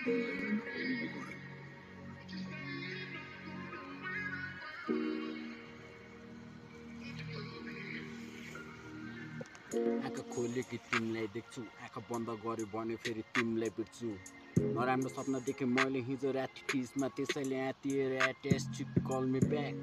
आँखा खोल्यो कि तिमीलाई देख्छु, आँखा बन्द गर्यो भने फेरि तिमीलाई बिर्छु। नराम्रो सपना देखेँ मैले हिजो राति टिसमा, त्यसैले आँतिएर एटेस्ट कल मी ब्याक।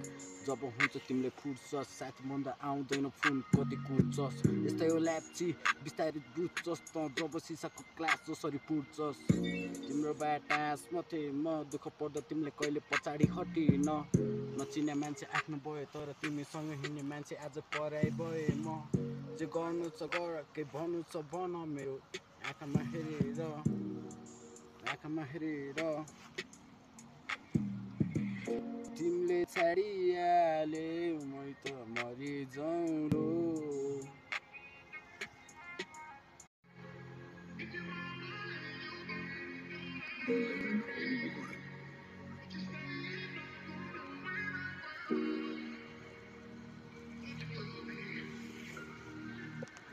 जब हुन्छ तिमीले फुर्सस, साथीभन्दा आउँदैन फोन कति कुर्छस्। यस्तै हो ल्याप्ची बिस्तारै बुझ्छस् त, जब सिसाको क्लास जसरी पुर्छस्। तिम्रो बाटासमा थिएँ म, दुःख पर्दा तिमीले कहिले पछाडि हटिन। नचिने मान्छे आफ्नो भयो तर तिमीसँग हिँड्ने मान्छे आज पराई भए म। जे गर्नु छ गर, के भन्नु छ भन, मेरो आँखामा हेरेर, आँखामा हेरेर। तिमीले छाडिहाले मै त मरिजाउँ रो।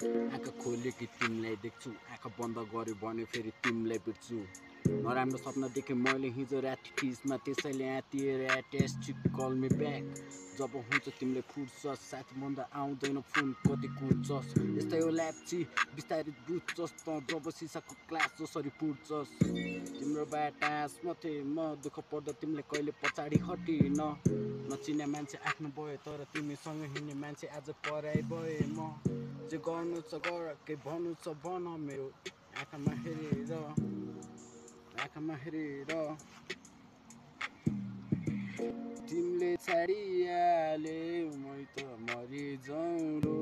आँखा खोल्यो कि तिमीलाई देख्छु, आँखा बन्द गर्यो भने फेरि तिमीलाई बिर्छु। नराम्रो सपना देखेँ मैले हिजो राति टिसमा, त्यसैले आँतिएर एटेस्ट कल मी ब्याक। जब हुन्छ तिमीले फुर्सस, साथीभन्दा आउँदैन फोन कति कुर्छस्। यस्तै हो ल्याप्ची बिस्तारै बुझ्छस् त, जब सिसाको क्लास जसरी पुर्छस्। तिम्रो बाटासमा थिएँ म, दुःख पर्दा तिमीले कहिले पछाडि हटिन। नचिने मान्छे आफ्नो भयो तर तिमीसँग हिँड्ने मान्छे आज पराई भए म। जे गर्नु छ गर, के भन्नु छ भन, मेरो आँखामा हेरेर, आँखामा हेरेर। तिमीले छाडिहाले मै त मरिजाउँ रो।